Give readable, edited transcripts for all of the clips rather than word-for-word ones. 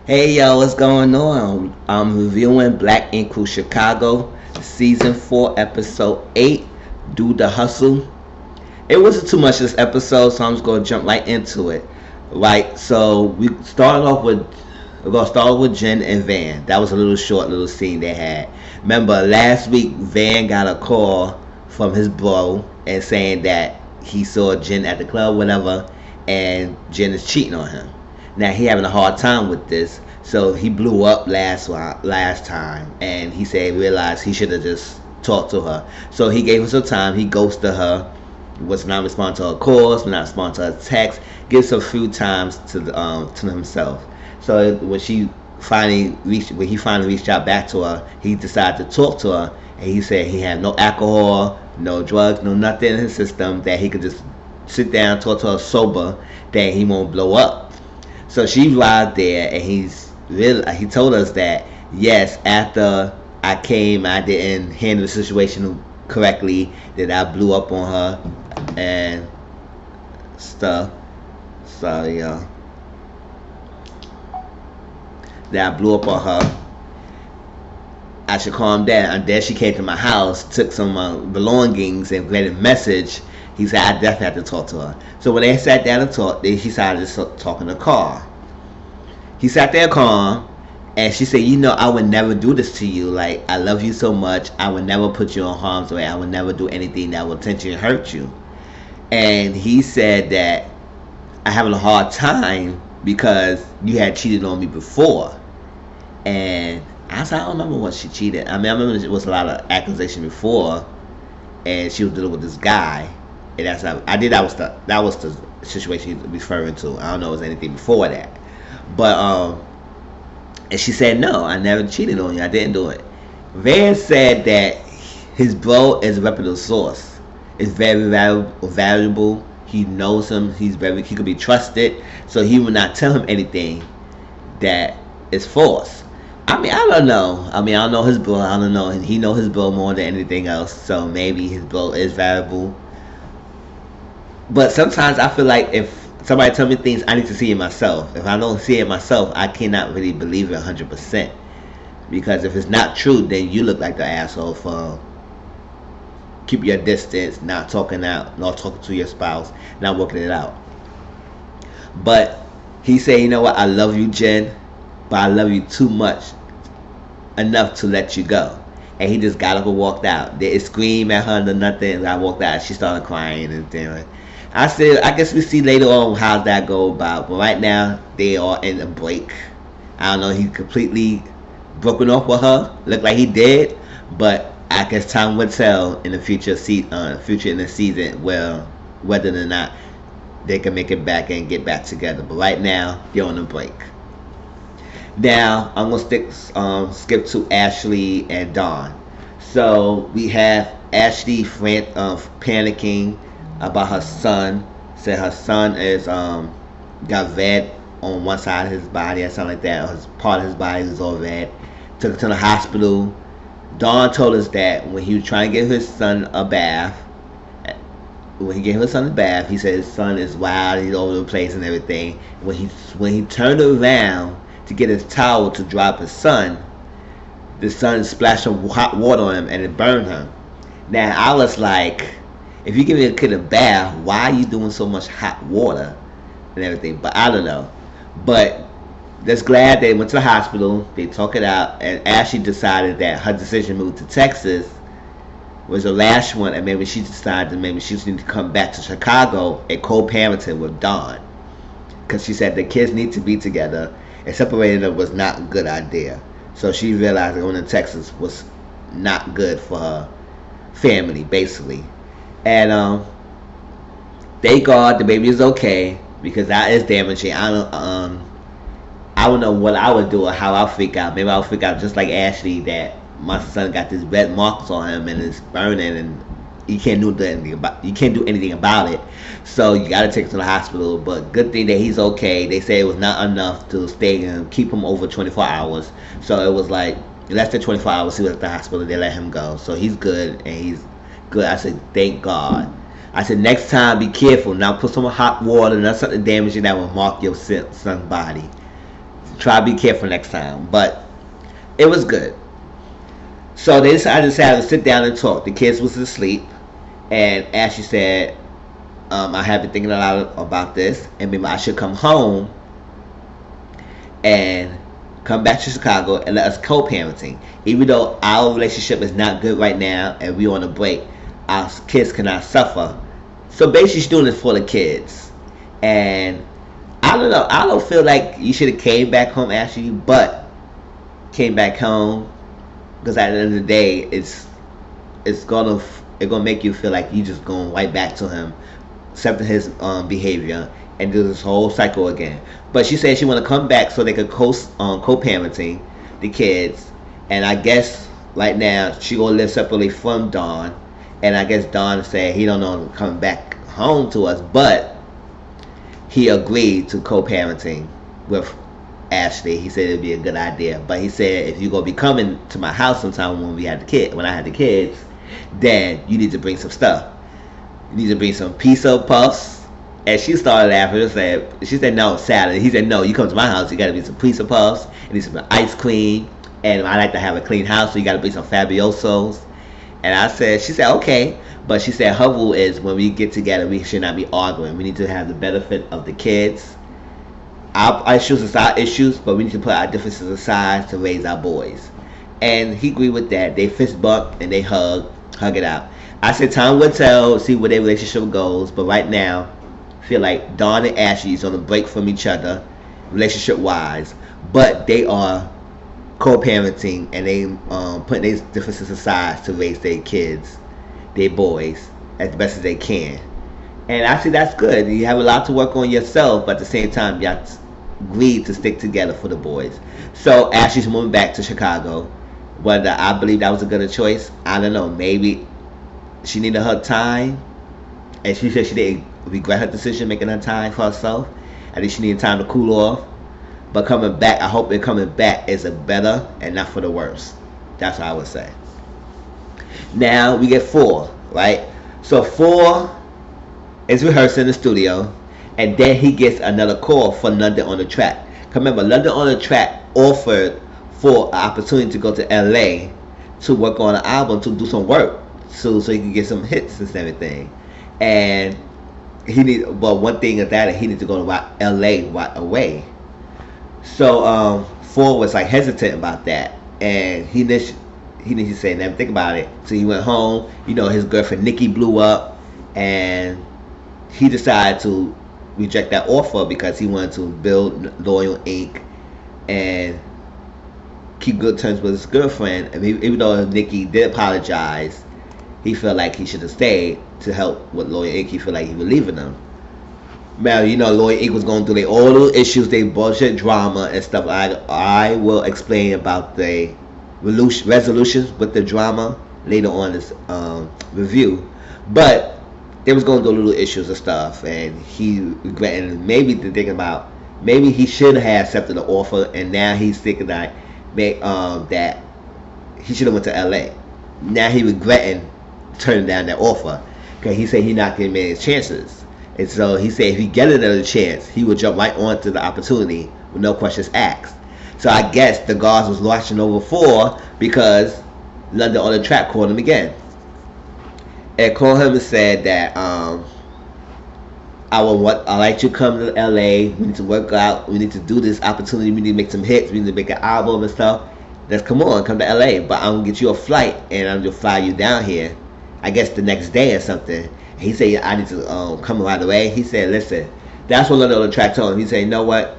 Hey yo, what's going on? I'm reviewing Black Ink Crew Chicago, Season 4, Episode 8, Do the Hustle. It wasn't too much this episode, so I'm just going to jump right into it. Right, so we're going to start off with Jen and Van. That was a little short little scene they had. Remember, last week, Van got a call from his bro and saying that he saw Jen at the club, whatever, and Jen is cheating on him. Now he having a hard time with this, so he blew up last time, and he said realized he should have just talked to her. So he gave her some time. He ghosted her, was not responding to her calls, was not responding to her texts. Gives her a few times to himself. So when he finally reached out back to her, he decided to talk to her, and he said he had no alcohol, no drugs, no nothing in his system, that he could just sit down, talk to her sober, that he won't blow up. So she arrived there, and he told us that yes, after I came, I didn't handle the situation correctly, that I blew up on her and stuff. Sorry, y'all. That I blew up on her. I should calm down. And then she came to my house, took some belongings, and read a message. He said, I definitely have to talk to her. So when they sat down and talked, he started just talking to Carl. He sat there calm, and she said, I would never do this to you. Like, I love you so much. I would never put you in harm's way. I would never do anything that would intentionally hurt you. And he said that I'm having a hard time because you had cheated on me before. And I said, I don't remember what she cheated. I remember there was a lot of accusation before, and she was dealing with this guy. And that was the situation he's referring to. I don't know if it was anything before that, but and she said no, I never cheated on you. I didn't do it. Van said that his bro is a reputable source. It's very valuable. He knows him. He could be trusted. So he would not tell him anything that is false. I don't know. I don't know his bro. I don't know, and he know his bro more than anything else. So maybe his bro is valuable. But sometimes I feel like if somebody tell me things, I need to see it myself. If I don't see it myself, I cannot really believe it 100%. Because if it's not true, then you look like the asshole for keep your distance, not talking to your spouse, not working it out. But he said, you know what, I love you, Jen, but I love you too much, enough to let you go. And he just got up and walked out. They screamed at her or nothing. I walked out. She started crying and things. I said, I guess we see later on how that go about. But right now, they are in a break. I don't know. He completely broken off with her. Looked like he did. But I guess time will tell in the future in the season whether or not they can make it back and get back together. But right now, they're on a break. Now, I'm going to skip to Ashley and Dawn. So, we have Ashley panicking about her son. Said her son is got red on one side of his body or something like that. Or his part of his body is all red. Took him to the hospital. Dawn told us that when he was trying to give his son a bath, he said his son is wild, he's all over the place and everything. When he turned around to get his towel to drop his son, the son splashed some hot water on him and it burned him. Now I was like, if you give a kid a bath, why are you doing so much hot water and everything? But I don't know. But just glad they went to the hospital, they talked it out, and Ashley decided that her decision to move to Texas was the last one, and maybe she decided that maybe she needed to come back to Chicago and co-parenting with Dawn. Because she said the kids need to be together, and separating them was not a good idea. So she realized that going to Texas was not good for her family, basically. And thank God the baby is okay, because that is damaging. I don't know what I would do or how I'll freak out. Maybe I'll freak out just like Ashley, that my son got these red marks on him and it's burning and you can't do anything about it. So you gotta take him to the hospital. But good thing that he's okay. They say it was not enough to stay and keep him over 24 hours. So it was like less than 24 hours he was at the hospital. They let him go. So he's good and he's good. I said thank God. I said next time be careful. Now put some hot water, not something damaging that will mark your son's body. Try to be careful next time. But it was good. So I decided to sit down and talk. The kids was asleep, and Ashley said, I have been thinking a lot about this, and maybe I should come home and come back to Chicago and let us co-parenting. Even though our relationship is not good right now and we on a break, our kids cannot suffer. So basically, she's doing this for the kids. And I don't know. I don't feel like you should have came back home, Ashley, but came back home because at the end of the day, it's gonna make you feel like you just going right back to him, accepting his behavior, and do this whole cycle again. But she said she want to come back so they could co-parenting the kids. And I guess right now she gonna live separately from Don. And I guess Don said he don't know coming back home to us, but he agreed to co-parenting with Ashley. He said it'd be a good idea. But he said if you gonna be coming to my house sometime when I had the kids, then you need to bring some stuff. You need to bring some pizza puffs. And she started laughing. She said no, salad. He said no, you come to my house, you gotta bring some pizza puffs, you need some ice cream, and I like to have a clean house, so you gotta bring some Fabiosos. And she said okay, but she said her rule is when we get together, we should not be arguing. We need to have the benefit of the kids. Our issues is our issues, but we need to put our differences aside to raise our boys. And he agreed with that. They fist bump and they hug it out. I said time will tell, see where their relationship goes, but right now, I feel like Dawn and Ashley is on a break from each other, relationship wise, but they are co-parenting and they putting their differences aside to raise their kids, their boys, as best as they can. And actually that's good. You have a lot to work on yourself, but at the same time you have to agree to stick together for the boys. So Ashley's moving back to Chicago. Whether I believe that was a good choice, I don't know. Maybe she needed her time, and she said she didn't regret her decision making her time for herself. I think she needed time to cool off. But coming back, I hope it coming back is a better and not for the worse. That's what I would say. Now we get 4, right? So 4 is rehearsing in the studio, and then he gets another call for London on the Track. Remember, London on the Track offered for an opportunity to go to LA to work on an album, to do some work, so he can get some hits and everything. And one thing is that he needs to go to LA right away. So Ford was like hesitant about that, and he initially said, "Never think about it." So he went home. His girlfriend Nikki blew up, and he decided to reject that offer because he wanted to build Loyal Inc. and keep good terms with his girlfriend. And even though Nikki did apologize, he felt like he should have stayed to help with Loyal Inc. He felt like he was leaving them. Now, Loyal Inc. was going through all those issues, they bullshit drama and stuff. I will explain about the resolutions with the drama later on this review. But they was going through little issues and stuff, and he regretted maybe thinking about maybe he should have accepted the offer, and now he's thinking that he should have went to LA. Now he regretting turning down that offer because he said he not getting many chances. And so he said if he get another chance, he would jump right onto the opportunity with no questions asked. So I guess the guards was watching over 4 because London on the Track called him again. And called him and said that I like you to come to LA. We need to work out. We need to do this opportunity. We need to make some hits. We need to make an album and stuff. Let's come to LA. But I'm gonna get you a flight and I'm gonna fly you down here. I guess the next day or something. He said I need to come right away. He said, listen, that's what London on the Track told him. He said, you know what?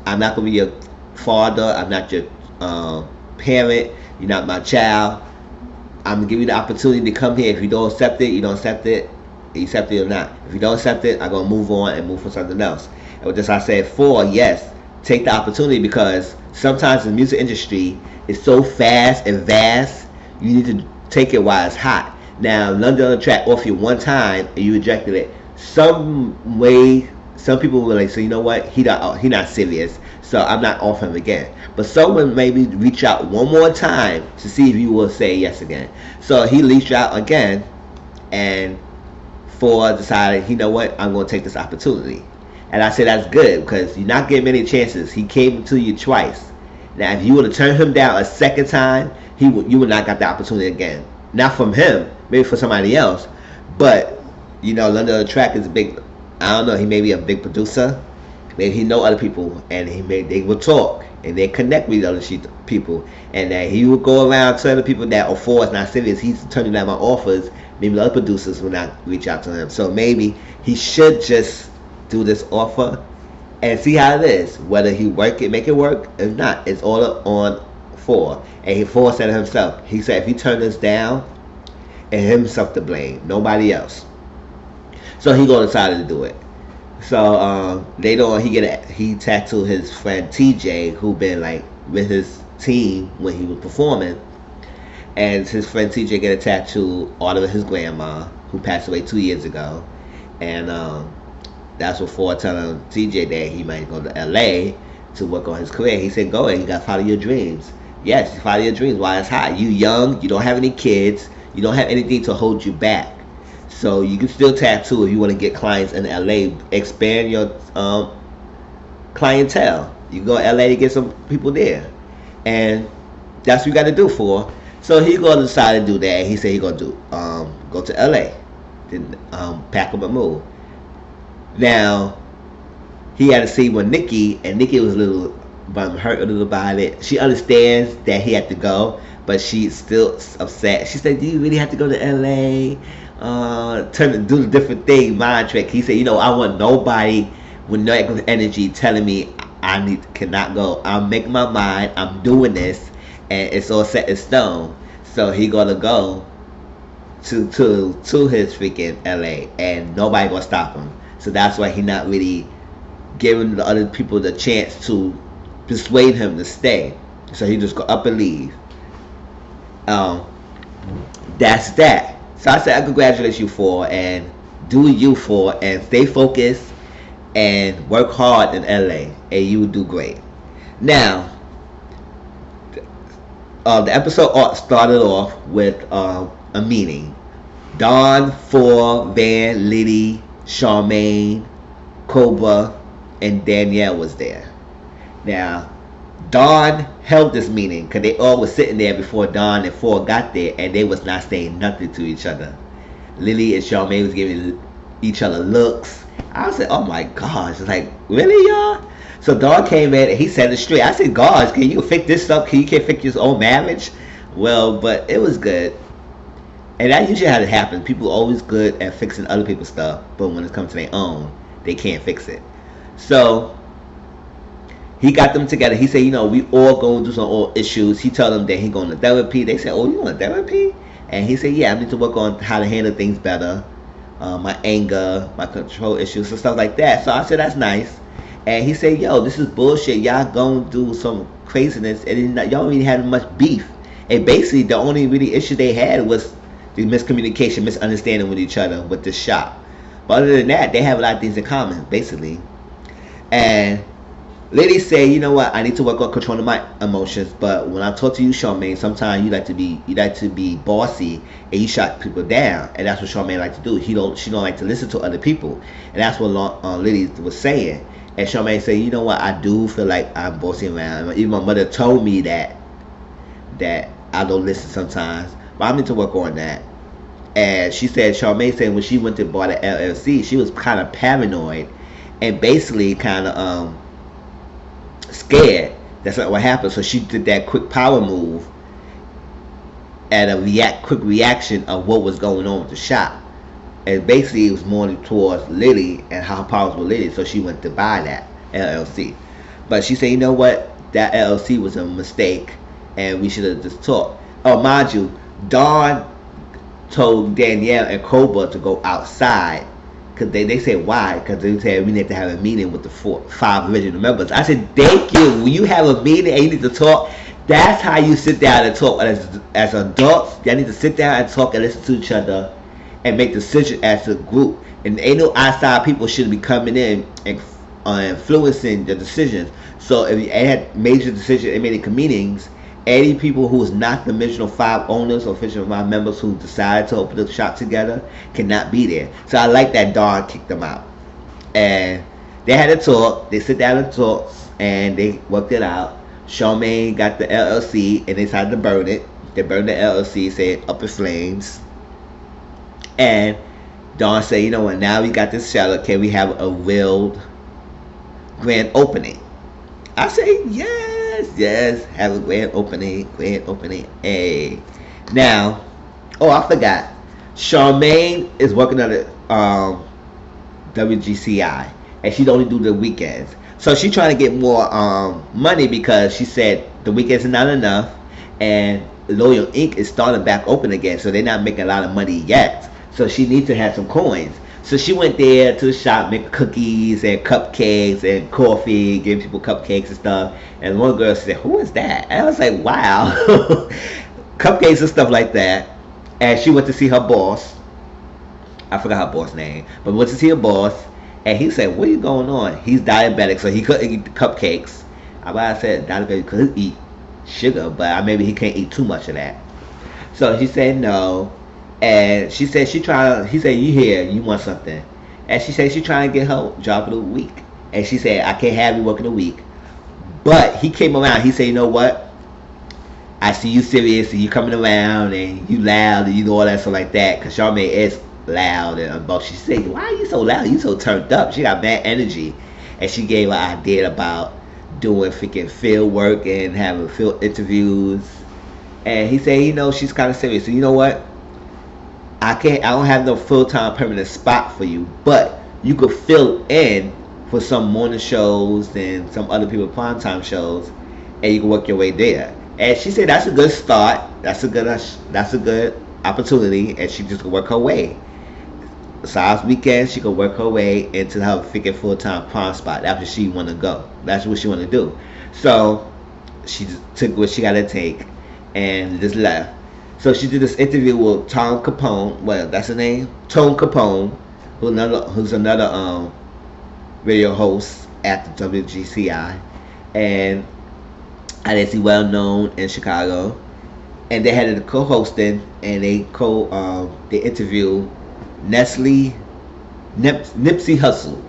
I'm not gonna be your father. I'm not your parent. You're not my child. I'm gonna give you the opportunity to come here. If you don't accept it, you don't accept it. You accept it or not. If you don't accept it, I'm gonna move on and move for something else. And with this, I said 4, yes, take the opportunity because sometimes the music industry is so fast and vast. You need to take it while it's hot. Now, London on the Track offered you one time and you rejected it. Some people were like, so you know what? He not serious, so I'm not offering him again. But someone maybe reach out one more time to see if you will say yes again. So he reached out again, and Ford decided, you know what? I'm going to take this opportunity. And I said that's good because you're not getting many chances. He came to you twice. Now, if you would have turned him down a second time, you would not got the opportunity again. Not from him, maybe for somebody else. But London on the Track is a big. I don't know. He may be a big producer. Maybe he know other people, and they will talk and they connect with other people, and that he will go around telling people that for is not serious. He's turning down my offers. Maybe the other producers will not reach out to him. So maybe he should just do this offer and see how it is. Whether he make it work. If not, it's all on 4. And 4 said it himself. He said if he turn this down, and himself to blame, nobody else. So he gonna decide to do it. So later on, he tattooed his friend TJ, who been like with his team when he was performing, and his friend TJ get a tattoo all of his grandma, who passed away 2 years ago, and that's what Ford telling TJ that he might go to LA to work on his career. He said, go ahead, you gotta follow your dreams. Yes, follow your dreams while it's hot. You young, you don't have any kids, you don't have anything to hold you back. So you can still tattoo if you want to get clients in LA. Expand your clientele. You go to LA to get some people there, and that's what you got to do for. So he gonna decide to do that. He said he gonna do go to LA, then pack up and move. Now he had to see with Nikki, and Nikki was a little hurt a little about it. She understands that he had to go, but she's still upset. She said, "Do you really have to go to LA?" Do the different thing, mind trick. He said, I want nobody with negative energy telling me cannot go. I'm making my mind, I'm doing this, and it's all set in stone. So he gonna go to his freaking LA, and nobody gonna stop him. So that's why he not really giving the other people the chance to persuade him to stay. So he just go up and leave. That's that. So I said, I congratulate you for, and do you for, and stay focused and work hard in LA, and you will do great. Now, the episode started off with a meeting. Dawn, Ford, Van, Liddy, Charmaine, Cobra, and Danielle was there. Now, Dawn held this meeting because they all was sitting there before Dawn and Ford got there, and they was not saying nothing to each other. Lily and Charmaine was giving each other looks. I said, oh my gosh. It's like, really, y'all? So Dawn came in and he said it straight. I said, gosh, can you fix this up? Can you can't fix your own marriage? Well, but it was good. And that usually how it happens. People are always good at fixing other people's stuff, but when it comes to their own, they can't fix it. So he got them together. He said, we all going through some old issues. He told them that he going to therapy. They said, oh, you going to therapy? And he said, yeah, I need to work on how to handle things better. My anger, my control issues, and stuff like that. So I said, that's nice. And he said, yo, this is bullshit. Y'all going through some craziness, and y'all don't really have much beef. And basically, the only really issue they had was the miscommunication, misunderstanding with each other with the shop. But other than that, they have a lot of things in common, basically. And ladies say, you know what, I need to work on controlling my emotions, but when I talk to you, Charmaine, sometimes you like to be bossy and you shut people down, and that's what Charmaine like to do. She don't like to listen to other people, and that's what Lily was saying. And Charmaine said, you know what, I do feel like I'm bossing around. Even my mother told me that I don't listen sometimes, but I need to work on that. And she said, Charmaine said when she went to buy the LLC, she was kind of paranoid and basically kind of scared that's not what happened. So she did that quick power move and a quick reaction of what was going on with the shop. And basically it was more towards Lily and how powerful Lily. So she went to buy that LLC. But she said, you know what? That LLC was a mistake and we should have just talked. Oh, mind you, Dawn told Danielle and Cobra to go outside. Because they said why? Because they said we need to have a meeting with the 5 original members. I said, thank you. When you have a meeting and you need to talk, that's how you sit down and talk. As adults, y'all need to sit down and talk and listen to each other and make decisions as a group. And ain't no outside people should be coming in and influencing the decisions. So if you had major decisions and made meetings, any people who is not the original 5 owners or official 5 members who decided to open the shop together cannot be there. So I like that Dawn kicked them out. And they had a talk. They sit down and talk, and they worked it out. Charmaine got the LLC, and they decided to burn it. They burned the LLC, said up in flames. And Dawn said, you know what, now we got this shelter, can we have a real grand opening? I say, yes, have a grand opening. Hey. Now, I forgot. Charmaine is working on the WGCI, and she'd only do the weekends. So she's trying to get more money because she said the weekends are not enough, and Loyal Inc. is starting back open again, so they're not making a lot of money yet. So she needs to have some coins. So she went there to the shop, making cookies and cupcakes and coffee, giving people cupcakes and stuff. And one girl said, "Who is that?" And I was like, "Wow." Cupcakes and stuff like that. And she went to see her boss. I forgot her boss name, but went to see her boss. And he said, "What are you going on?" He's diabetic, so he couldn't eat the cupcakes. I said diabetic could eat sugar, but maybe he can't eat too much of that. So she said no. And she said he said, "You here, you want something?" And she said she trying to get her job for the week. And she said, "I can't have you working a week." But he came around, he said, "You know what? I see you serious and you coming around and you loud and you know all that stuff like that." Because Charmaine is loud and about. She said, "Why are you so loud? You so turned up." She got bad energy. And she gave an idea about doing freaking field work and having field interviews. And he said, she's kind of serious. So you know what? I don't have no full-time permanent spot for you, but you could fill in for some morning shows and some other people primetime shows, and you can work your way there. And she said that's a good start. That's a good opportunity, and she just could work her way. Besides weekends, she could work her way into her freaking full-time prime spot. That's where she want to go. That's what she want to do. So she just took what she got to take and just left. So she did this interview with Tom Capone. Well, that's her name, Tone Capone, who's another radio host at the WGCI, and I guess he's well known in Chicago. And they had a co-hosting, and they interviewed Nipsey Hussle.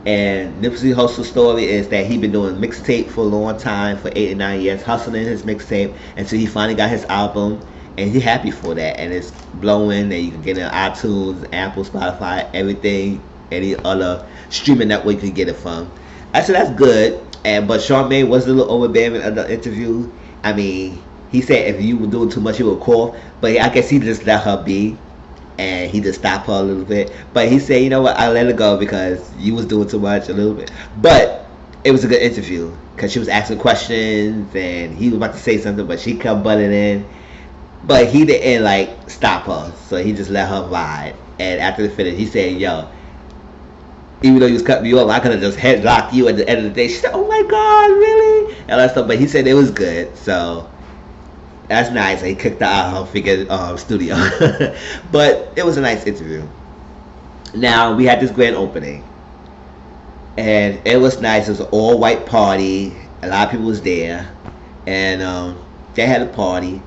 And Nipsey Hussle's story is that he been doing mixtape for a long time, for 8 or 9 years, hustling his mixtape until he finally got his album. And he's happy for that, and it's blowing, and you can get it on iTunes, Apple, Spotify, everything, any other streaming network you can get it from. I said that's good, but Charmaine was a little overbearing in the interview. I mean, he said if you were doing too much, he would call, but I guess he just let her be, and he just stopped her a little bit. But he said, you know what, I let her go because you was doing too much a little bit. But it was a good interview because she was asking questions, and he was about to say something, but she kept butting in. But he didn't stop her, so he just let her ride. And after the finish, he said, "Yo, even though you was cutting me off, I could have just headlocked you at the end of the day." She said, "Oh my God, really?" And all that stuff. But he said it was good, so that's nice. He kicked her out of her freaking studio. But it was a nice interview. Now we had this grand opening, and it was nice. It was an all-white party. A lot of people was there, and they had a party.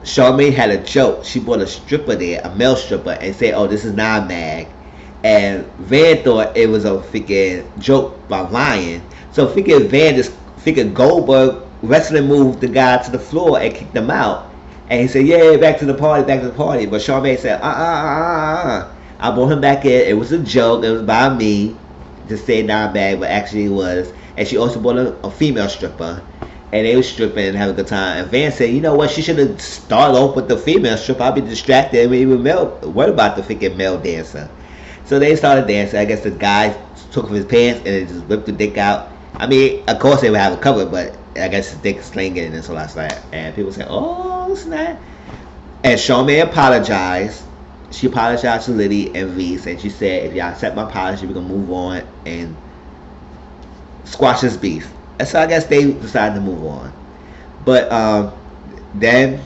Charmaine had a joke. She brought a stripper there, a male stripper, and said, "Oh, this is not a mag." And Van thought it was a freaking joke by Ryan. So Van just Goldberg wrestling moved the guy to the floor and kicked him out. And he said, "Yeah, back to the party, back to the party." But Charmaine said, I brought him back in. It was a joke. It was by me. Just say not bad, but actually it was. And she also brought a female stripper. And they were stripping and having a good time. And Van said, "You know what? She should have started off with the female stripper. I'll be distracted and even worried about the freaking male dancer." So they started dancing. I guess the guy took off his pants and it just whipped the dick out. I mean, of course they would have it covered, but I guess his dick slinging and so like that. And people said, "Oh, snap!" And Charmaine apologized. She apologized to Liddy and Reese, and she said, "If y'all accept my apology, we're gonna move on and squash this beef." And so I guess they decided to move on. But then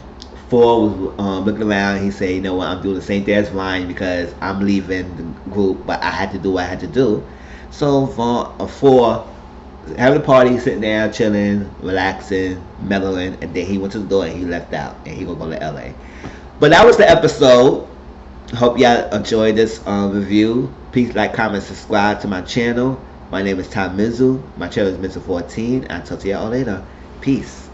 Ford was looking around. He said, "You know what? I'm doing the same thing as Ryan because I'm leaving the group, but I had to do what I had to do." So Ford having a party, sitting down, chilling, relaxing, mellowing, and then he went to the door and he left out, and he gonna go to LA. But that was the episode. Hope y'all enjoyed this review. Please like, comment, subscribe to my channel. My name is Tom Mizzle. My channel is Mizzle14. I'll talk to y'all later. Peace.